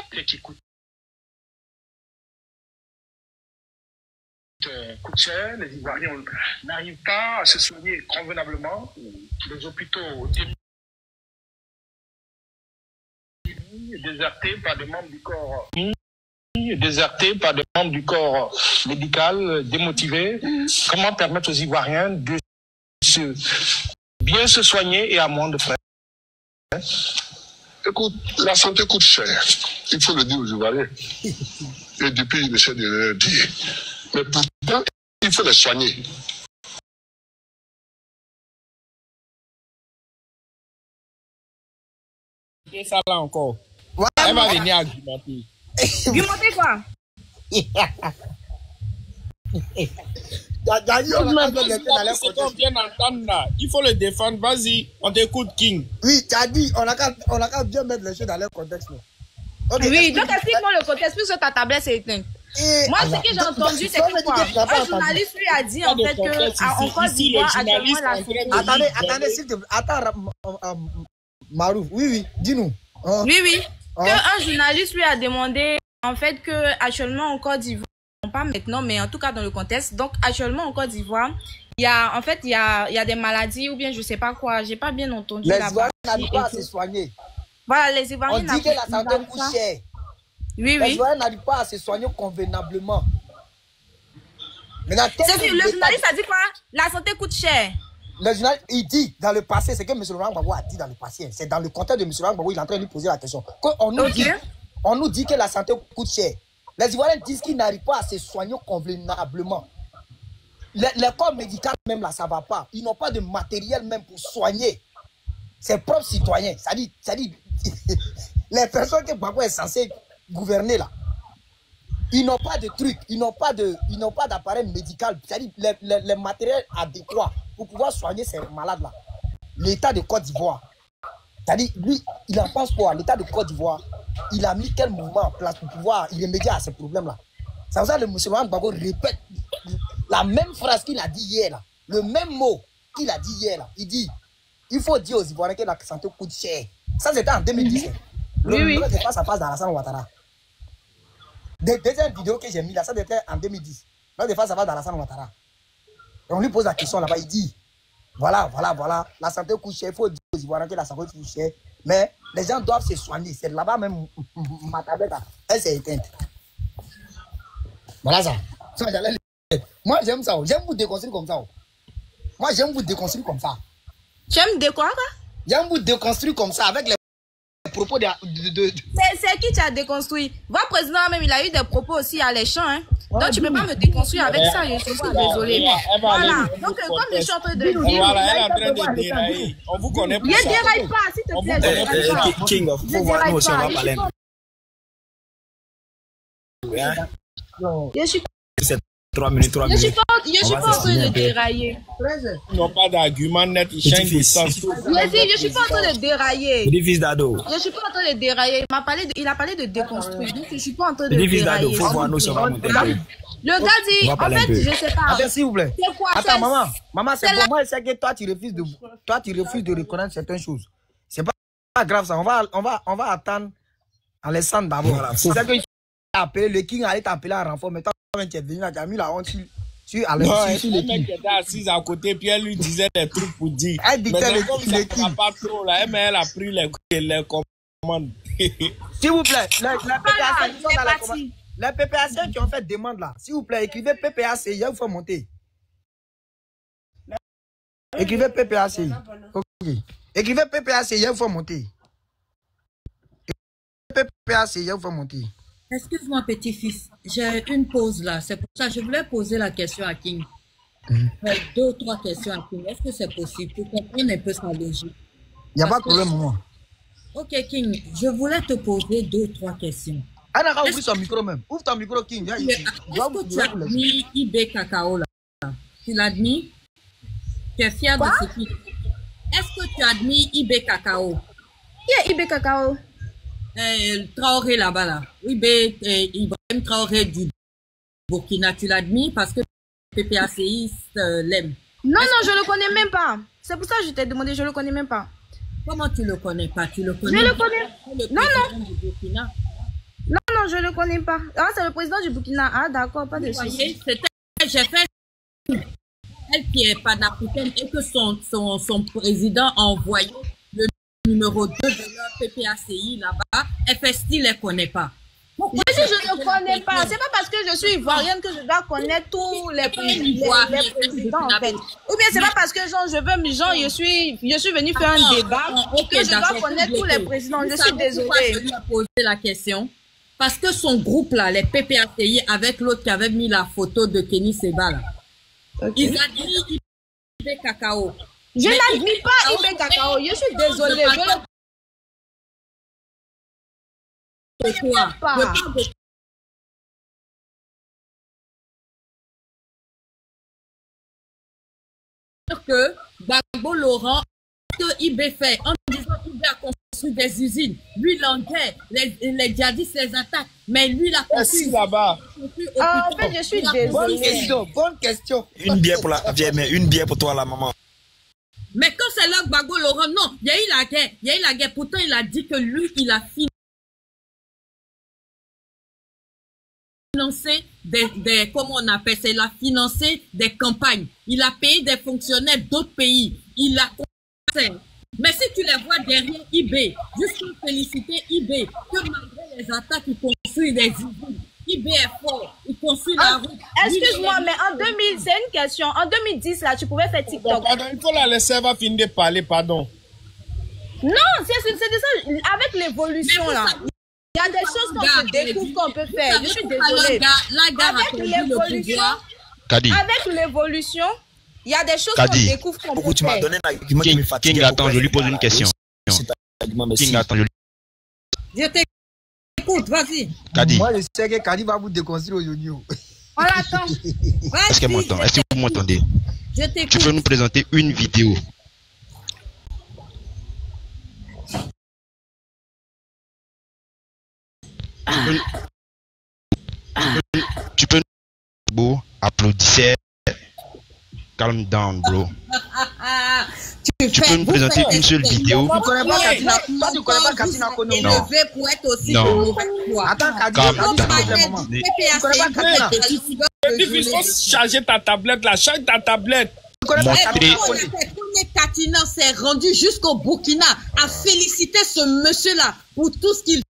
qui coûte cher. Les Ivoiriens n'arrivent pas à se soigner convenablement. Les hôpitaux désertés par des membres du corps médical, démotivés. Comment permettre aux Ivoiriens de bien se soigner et à moins de frais? Écoute, la santé coûte cher. Il faut le dire aux Ivoiriens. Et depuis, il essaie de le dire. Mais pourtant, il faut les soigner. Et ça là encore. Ouais, elle va venir argumenter. Argumenter quoi? Il faut le défendre. Vas-y, on t'écoute, King. Oui, tu as dit, on a qu'à bien mettre les choses dans leur contexte. Okay, oui, donc explique-moi le contexte, puisque ta tablette s'est éteinte. Moi, ce que j'ai entendu, c'est que quoi? Un journaliste lui a dit en fait qu'en Côte d'Ivoire, actuellement, attendez, s'il te plaît. Attends, Marouf, oui, dis-nous. Oui. Qu'un journaliste lui a demandé en fait que actuellement en Côte d'Ivoire, pas maintenant, mais en tout cas dans le contexte. Donc actuellement en Côte d'Ivoire, il y a des maladies ou bien je sais pas quoi. J'ai pas bien entendu. Les Ivoiriens n'arrivent pas à se soigner. Voilà, les Ivoiriens. On dit que la santé coûte cher. Oui. Les Ivoiriens n'arrivent pas à se soigner convenablement. Le journaliste a dit quoi? La santé coûte cher. Le journaliste, il dit dans le passé, c'est que M. Laurent Gbagbo a dit dans le passé. C'est dans le contexte de M. Laurent Gbagbo, il est en train de lui poser la question. On nous dit que la santé coûte cher. Les Ivoiriens disent qu'ils n'arrivent pas à se soigner convenablement. Les corps médicaux même là, ça ne va pas. Ils n'ont pas de matériel même pour soigner ses propres citoyens. Ça dit les personnes que Gbagbo est censé gouverner là, ils n'ont pas de trucs, ils n'ont pas d'appareil médical, c'est-à-dire les matériels adéquats pour pouvoir soigner ces malades-là. L'État de Côte d'Ivoire, c'est-à-dire lui, il en pense quoi? L'État de Côte d'Ivoire, il a mis quel mouvement en place pour pouvoir y remédier à ces problèmes-là? C'est pour ça que le M. Gbagbo répète la même phrase qu'il a dit hier là, le même mot qu'il a dit hier là. Il dit, il faut dire aux Ivoiriens que la santé coûte cher. Ça c'était en 2017. Oui. Ça passe dans Alassane Ouattara. Deuxième vidéo que j'ai mis là, ça c'était en 2010. Là, des fois, ça va dans Alassane Ouattara. Et on lui pose la question là-bas, il dit, voilà, la santé coûte cher, il faut dire aux Ivoiriens que la santé coûte cher, mais les gens doivent se soigner. C'est là-bas même, ma tablette, elle s'est éteinte. Voilà ça. Moi, j'aime ça. J'aime vous déconstruire comme ça. Moi, j'aime vous déconstruire comme ça. J'aime de quoi? J'aime vous déconstruire comme ça avec les propos de... C'est qui tu as déconstruit? Votre président même, il a eu des propos aussi alléchants. Hein? Donc, tu ne peux pas me déconstruire avec ça. Je suis désolée. Voilà. Donc, comme je suis en train de dire... Voilà, elle est en train de dérailler. On vous connaît pas. Ne déraille pas, s'il te plaît. King of, faut voir nous aussi, on va parler. Je suis 3 minutes. Je suis pas en train de dérailler. Ils n'ont pas d'argument net, ils changent de sens. Je suis pas en train de dérailler. Fils d'ado. Je suis pas en train de dérailler. Il a parlé de déconstruire. Donc, je suis pas en train de dérailler. Fils d'ado, faut voir nous, on va monter. Le gars dit, en fait, je sais pas. Attends, s'il vous plaît. C'est quoi? Attends, maman, c'est bon. Moi, je sais que toi, tu refuses de reconnaître certaines choses. C'est pas grave ça. On va attendre Alessandre d'abord. Voilà, c'est ça que tu as appelé. Le King allait t'appeler à renfort, mais toi, tu es venu là, tu as mis la honte sur le mec qui était assise à côté, puis elle lui disait des trucs pour dire. Elle dictait le King. Ça pas trop là, mais elle a pris les commandes. S'il vous plaît, les PPAC qui ont fait demande là, s'il vous plaît, écrivez PPAC, il faut monter. Écrivez PPAC. Ok. Écrivez PPAC, il faut monter. PPAC, il faut monter. Excuse-moi, petit-fils, j'ai une pause là. C'est pour ça que je voulais poser la question à King. 2 ou 3 questions à King. Est-ce que c'est possible pour comprendre un peu sa logique? Il n'y a pas de problème, moi. Ok, King, je voulais te poser 2 ou 3 questions. Ah, ouvre ton micro même. Ouvre ton micro, King. Est-ce que tu as admis IB Cacao là? Tu l'as admis? Tu es fier de ce qui... Est-ce que tu as admis IB Cacao? Qui est IB Cacao? Traoré là-bas là. Ibrahim Traoré du Burkina, tu l'as admis parce que PPACI l'aime. Non, je le connais même pas. C'est pour ça que je t'ai demandé, je le connais même pas. Comment tu le connais pas? Tu le connais? Je le connais. Non. Du Burkina. Non, non, je ne le connais pas. Ah, c'est le président du Burkina. Ah, d'accord, pas de Vous souci. voyez, j'ai fait elle qui est panafricaine et que son président a envoyé le numéro 2 de leur PPACI là-bas. Elle fait style, elle ne connaît pas. Pourquoi si je ne connais pas? C'est pas parce que je suis ivoirienne que je dois connaître tous les présidents en fait. Ou bien c'est pas parce que genre, je suis venue faire un débat que je dois connaître tous les présidents. Je suis désolée. Je lui ai posé la question. Parce que son groupe là, les PPACI, avec l'autre qui avait mis la photo de Kenny Seba là, ils admirent Ibé Cacao. Je n'admire pas Ibé Cacao. Je suis désolée. Que Gbagbo Laurent, que IB fait, en disant IB a construit des usines, lui il en guerre, les djihadistes les attaquent, mais lui il a construit là-bas. En fait, je suis désolée. Bonne question. Une bière pour la vieille, mais une bière pour toi, la maman. Mais quand c'est là Gbagbo Laurent, non, il y a eu la guerre, pourtant il a dit que lui il a financé des comment on appelle ça, il a financé des campagnes, il a payé des fonctionnaires d'autres pays, il a conseillé. Mais si tu les vois derrière IB, juste pour féliciter IB, que malgré les attaques, il construit des usines. IB est fort, il construit la route. Excuse-moi, mais en 2000, c'est une question. En 2010, là, tu pouvais faire TikTok. Pardon, il faut la laisser, elle va finir de parler, pardon. Non, c'est ça, avec l'évolution, là. Il y a des choses qu'on se découvre qu'on peut faire. Je suis désolée. Avec l'évolution, il y a des choses qu'on découvre qu'on peut faire. King, attends, je lui pose une question. King, attends, je t'écoute, vas-y. Kadi. Moi, je sais que Kadi va vous déconstruire aujourd'hui. On l'attend. Est-ce que vous m'entendez? Je t'écoute. Tu peux nous présenter une vidéo. Tu peux nous applaudissez. Calm down, bro. Tu peux nous présenter une seule vidéo. Tu connais pas Katina? Toi, tu connais pas Katina Kono? Non. Pour être aussi Non. Attends, Katina. Il faut charger ta tablette là, charge ta tablette. Katina s'est rendu jusqu'au Burkina à féliciter ce monsieur-là pour tout ce qu'il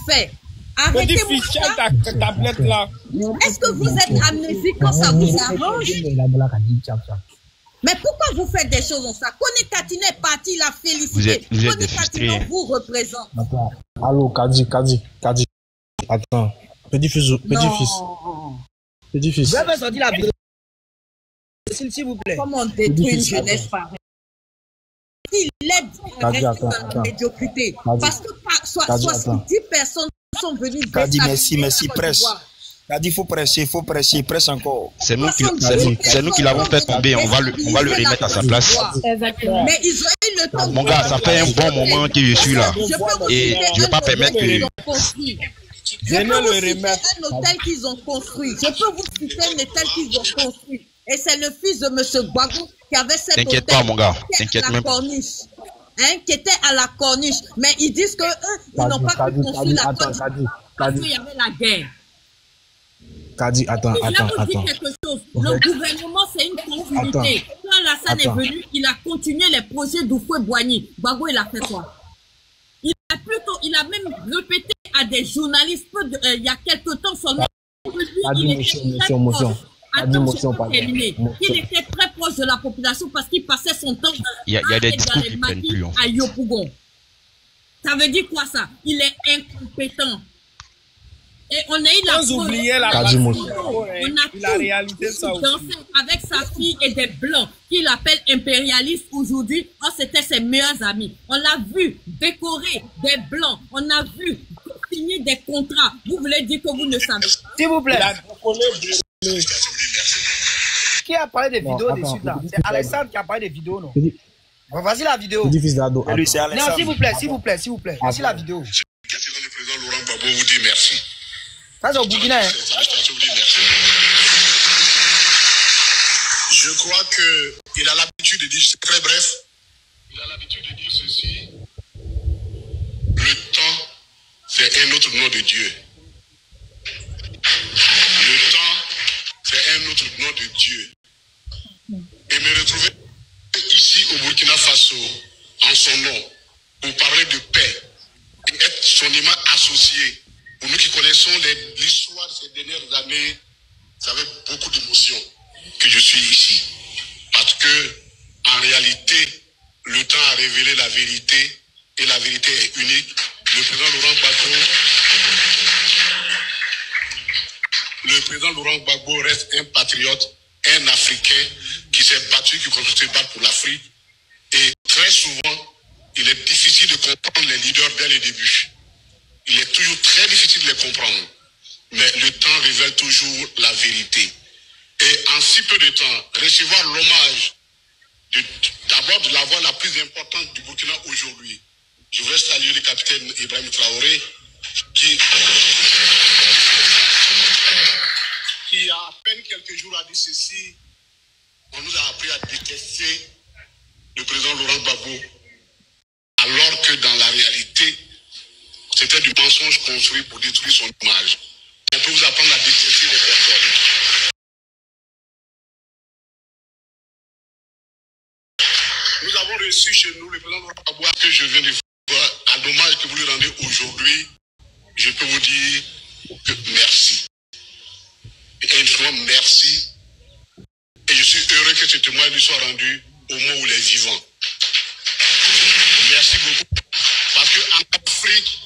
fait. Arrêtez-moi ça. Ta tablette là. Est-ce que vous êtes amnésique quand ça vous arrange? Mais pourquoi vous faites des choses comme ça? Kone Katina est parti la féliciter. Vous êtes Kone Katina vous représente. Allô, Kadi. Attends. Petit-fils. Petit-fils. Vous avez sorti la vidéo. S'il vous plaît. Comment on détruit une jeunesse pareille? Il est dans la médiocrité. Parce que 70 personnes sont venues. Kadi, merci, presse. Kadi, il faut presser, presse encore. C'est nous qui l'avons fait tomber, on va le remettre à sa place. Exactement. Mais ils ont eu le temps. Mon gars, ça fait un bon moment que je suis là. Et je ne vais pas permettre que... Je peux vous citer un hôtel qu'ils ont construit. Je peux vous citer un hôtel qu'ils ont construit. Et c'est le fils de M. Gbagbo qui avait cet hôtel. T'inquiète pas, mon gars. T'inquiète même pas. Qui était à la corniche. Mais ils disent qu'eux, ils n'ont pas pu construire la corniche parce qu'il y avait la guerre. Kadi, attends. Quelque chose. Le gouvernement, c'est une continuité. Quand Alassane est venu, il a continué les projets d'Oufoué-Boigny. Gbagbo, il a fait quoi? Il a même répété à des journalistes il y a quelque temps seulement. Il était très proche de la population parce qu'il passait son temps il y a des discours qui prennent plus, en fait. À Yopougon. Ça veut dire quoi ça? Il est incompétent. Et on a eu la réalité ça aussi. avec sa fille et des blancs qu'il appelle impérialistes aujourd'hui. Oh, c'était ses meilleurs amis. On l'a vu décorer des blancs. On a vu signer des contrats. Vous voulez dire que vous ne savez pas? S'il vous plaît. Qui a parlé des vidéos dessus là? C'est Alexandre qui a parlé des vidéos, non? Bon, vas-y la vidéo. Non, s'il vous plaît. Voici la vidéo. Le président Laurent Gbagbo vous dit merci. Ça, c'est au Burkina, hein? Je crois qu'il a l'habitude de dire, c'est très bref, il a l'habitude de dire ceci. Le temps c'est un autre nom de Dieu. Le temps, c'est un autre nom de Dieu. Et me retrouver ici au Burkina Faso, en son nom, pour parler de paix, et être son imam associé. Pour nous qui connaissons l'histoire de ces dernières années, c'est avec beaucoup d'émotion que je suis ici. Parce que, en réalité, le temps a révélé la vérité, et la vérité est unique. Le président Laurent Gbagbo reste un patriote, un Africain qui s'est battu, qui continue de se battre pour l'Afrique. Et très souvent, il est difficile de comprendre les leaders dès le début. Il est toujours très difficile de les comprendre. Mais le temps révèle toujours la vérité. Et en si peu de temps, recevoir l'hommage d'abord de la voix la plus importante du Burkina aujourd'hui. Je voudrais saluer le capitaine Ibrahim Traoré qui a à peine quelques jours a dit ceci. On nous a appris à détester le président Laurent Gbagbo, alors que dans la réalité, c'était du mensonge construit pour détruire son image. On peut vous apprendre à détester les personnes. Nous avons reçu chez nous le président Laurent Gbagbo que je viens de voir, à l'hommage que vous lui rendez aujourd'hui. Je peux vous dire que merci. Et une fois, merci. Et je suis heureux que ce témoignage lui soit rendu au moment où il est vivant. Merci beaucoup. Parce qu'en Afrique,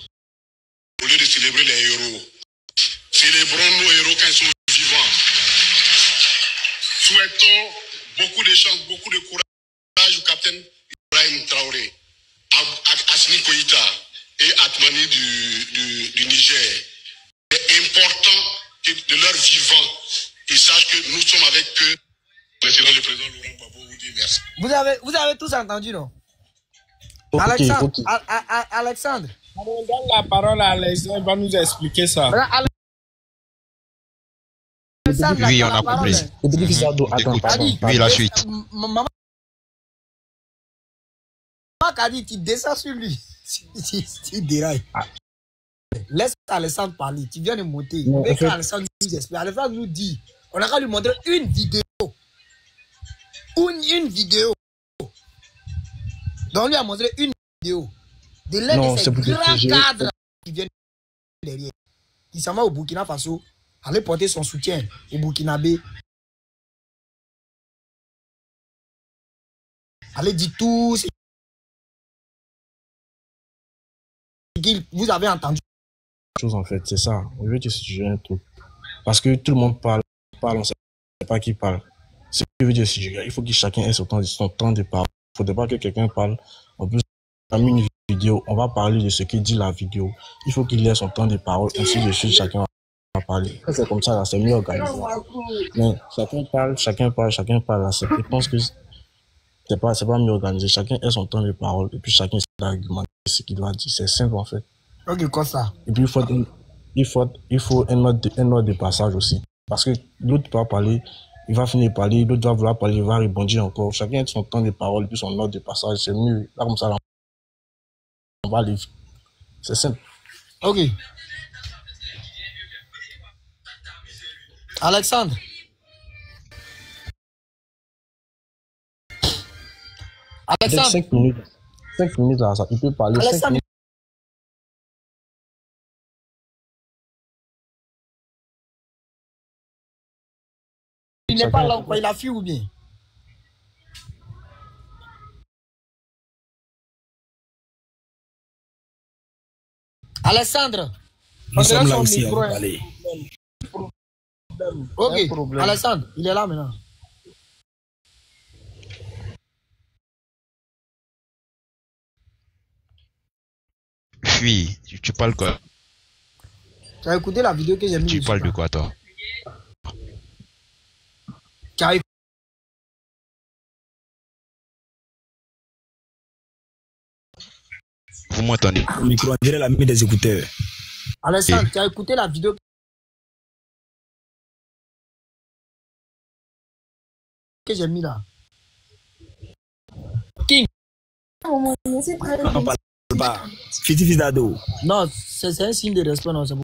au lieu de célébrer les héros, célébrons nos héros quand ils sont vivants. Souhaitons beaucoup de chance, beaucoup de courage au capitaine Ibrahim Traoré, à Assimi Koïta et Atmani du Niger. C'est important que de leur vivant, ils sachent que nous sommes avec eux. Maintenant, le président Laurent Gbagbo vous dit merci. Vous avez tous entendu, non? Ok, Alexandre, ok. Alexandre. On donne la parole à Alexandre, il va nous expliquer ça. Alexandre, Oui, la on a parole, compris. hein. Le petit Fizardo, attends, pardon. Oui, la suite. Maman a dit qu'il descend sur lui. Il déraille. Laisse Alexandre parler. Tu viens de monter. Non, Dès en fait- qu'Alexandre nous explique, Alexandre nous dit, on a qu'à lui montrer une vidéo. Une vidéo. Donc, on lui a montré une vidéo de l'un Non, de ces c'est pour grands protéger- cadres qui viennent derrière. Qui s'en va au Burkina Faso, aller porter son soutien au Burkinabé. Allez dire tout ce vous avez entendu. Chose en fait, c'est ça. Je veux te suggérer un truc. Parce que tout le monde parle, on ne sait pas qui parle. Ce que je veux dire, suggérer, il faut que chacun ait son temps de parole. Il ne faudrait pas que quelqu'un parle. En plus, on a mis une vidéo, on va parler de ce que dit la vidéo. Il faut qu'il ait son temps de parole, ainsi de suite, chacun va parler. C'est comme ça, là, c'est mieux organisé. Mais chacun parle, là, je pense que c'est pas mieux organisé. Chacun ait son temps de parole, et puis chacun essaie d'argumenter ce qu'il doit dire. C'est simple, en fait. Ok, comme ça. Et puis, il faut un ordre de passage aussi. Parce que l'autre va parler, il va finir de parler, l'autre va vouloir parler, il va rebondir encore. Chacun a son temps de parole, puis son ordre de passage. C'est mieux. Là, comme ça, là, on va aller. C'est simple. Ok. Alexandre. Peut-être Alexandre. 5 minutes. 5 minutes, là, ça, il peut parler. 5 Alexandre. minutes. Il n'est pas là encore, il a fui ou bien? Alexandre. Nous sommes là son aussi à micro, hein. parler. Ok, Alexandre, il est là maintenant. Oui, tu parles quoi? Tu as écouté la vidéo que j'ai mise? Tu parles de quoi, toi? Tu as Vous m'entendez? Le micro, on dirait la mis des écouteurs. Alexandre, tu as écouté la vidéo que j'ai mis là? King. On parle pas. Fiti fils d'ado. Non, c'est un signe de respect, non, c'est